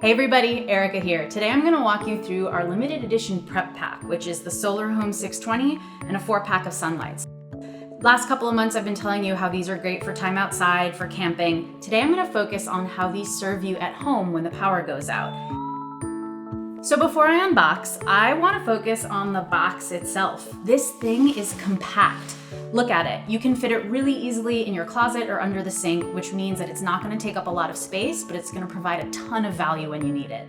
Hey everybody, Erica here. Today I'm going to walk you through our limited edition prep pack, which is the Solar Home 620 and a 4-pack of sunlights. Last couple of months I've been telling you how these are great for time outside, for camping. Today I'm going to focus on how these serve you at home when the power goes out. So before I unbox, I want to focus on the box itself. This thing is compact. Look at it. You can fit it really easily in your closet or under the sink, which means that it's not going to take up a lot of space, but it's going to provide a ton of value when you need it.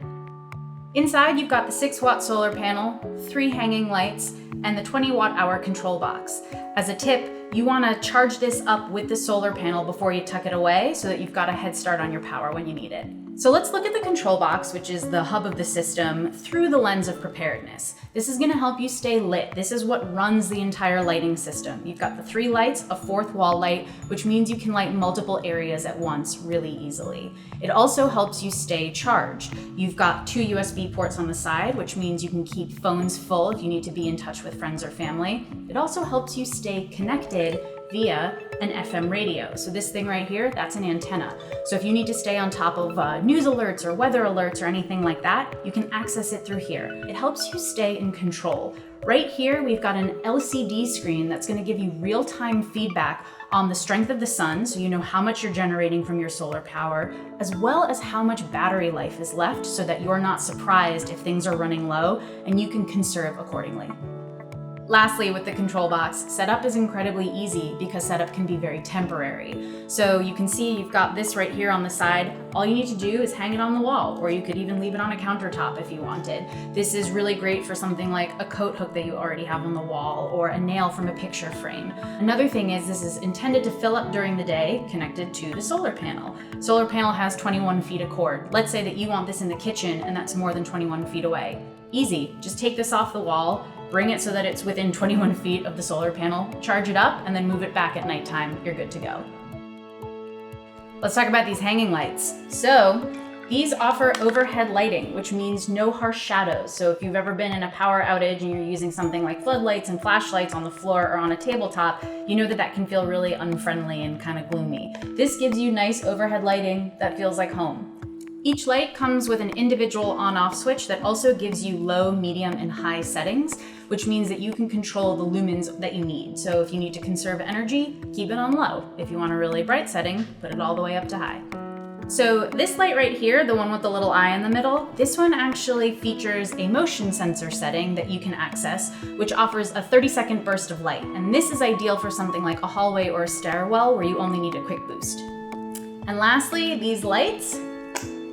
Inside, you've got the 6-watt solar panel, 3 hanging lights, and the 20-watt-hour control box. As a tip, you want to charge this up with the solar panel before you tuck it away so that you've got a head start on your power when you need it. So let's look at the control box, which is the hub of the system, through the lens of preparedness. This is going to help you stay lit. This is what runs the entire lighting system. You've got the 3 lights, a 4th wall light, which means you can light multiple areas at once really easily. It also helps you stay charged. You've got 2 USB ports on the side, which means you can keep phones full if you need to be in touch with friends or family. It also helps you stay connected via an FM radio. So this thing right here, that's an antenna. So if you need to stay on top of news alerts or weather alerts or anything like that, you can access it through here. It helps you stay in control. Right here, we've got an LCD screen that's going to give you real-time feedback on the strength of the sun, so you know how much you're generating from your solar power, as well as how much battery life is left so that you're not surprised if things are running low and you can conserve accordingly. Lastly, with the control box, setup is incredibly easy because setup can be very temporary. So you can see you've got this right here on the side. All you need to do is hang it on the wall, or you could even leave it on a countertop if you wanted. This is really great for something like a coat hook that you already have on the wall, or a nail from a picture frame. Another thing is this is intended to fill up during the day, connected to the solar panel. Solar panel has 21 feet of cord. Let's say that you want this in the kitchen and that's more than 21 feet away. Easy, just take this off the wall, bring it so that it's within 21 feet of the solar panel, charge it up, and then move it back at nighttime. You're good to go. Let's talk about these hanging lights. So these offer overhead lighting, which means no harsh shadows. So if you've ever been in a power outage and you're using something like floodlights and flashlights on the floor or on a tabletop, you know that that can feel really unfriendly and kind of gloomy. This gives you nice overhead lighting that feels like home. Each light comes with an individual on-off switch that also gives you low, medium, and high settings, which means that you can control the lumens that you need. So if you need to conserve energy, keep it on low. If you want a really bright setting, put it all the way up to high. So this light right here, the one with the little eye in the middle, this one actually features a motion sensor setting that you can access, which offers a 30-second burst of light. And this is ideal for something like a hallway or a stairwell where you only need a quick boost. And lastly, these lights,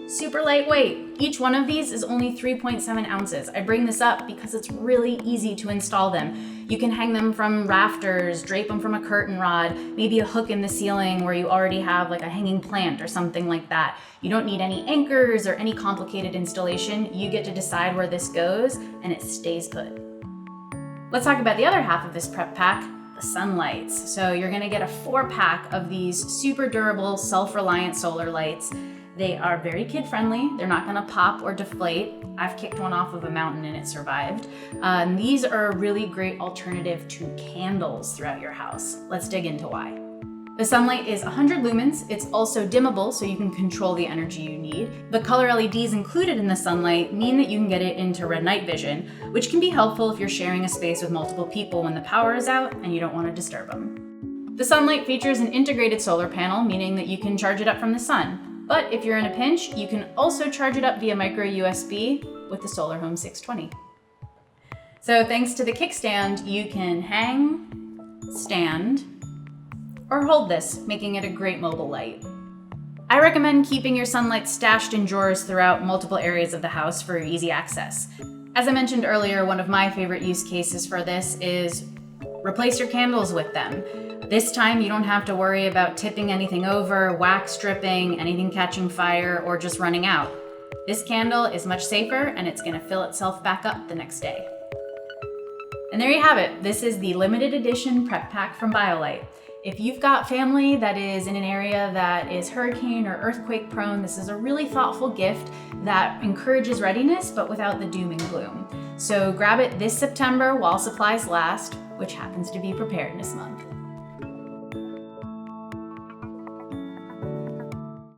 super lightweight. Each one of these is only 3.7 ounces. I bring this up because it's really easy to install them. You can hang them from rafters, drape them from a curtain rod, maybe a hook in the ceiling where you already have like a hanging plant or something like that. You don't need any anchors or any complicated installation. You get to decide where this goes and it stays put. Let's talk about the other half of this prep pack, the sunlights. So you're gonna get a 4-pack of these super durable, self-reliant solar lights. They are very kid-friendly. They're not gonna pop or deflate. I've kicked one off of a mountain and it survived. And these are a really great alternative to candles throughout your house. Let's dig into why. The sunlight is 100 lumens. It's also dimmable, so you can control the energy you need. The color LEDs included in the sunlight mean that you can get it into red night vision, which can be helpful if you're sharing a space with multiple people when the power is out and you don't want to disturb them. The sunlight features an integrated solar panel, meaning that you can charge it up from the sun. But if you're in a pinch, you can also charge it up via micro USB with the Solar Home 620. So thanks to the kickstand, you can hang, stand, or hold this, making it a great mobile light. I recommend keeping your sunlight stashed in drawers throughout multiple areas of the house for easy access. As I mentioned earlier, one of my favorite use cases for this is replace your candles with them. This time you don't have to worry about tipping anything over, wax dripping, anything catching fire, or just running out. This candle is much safer and it's gonna fill itself back up the next day. And there you have it. This is the limited edition prep pack from BioLite. If you've got family that is in an area that is hurricane or earthquake prone, this is a really thoughtful gift that encourages readiness but without the doom and gloom. So grab it this September while supplies last, which happens to be Preparedness Month.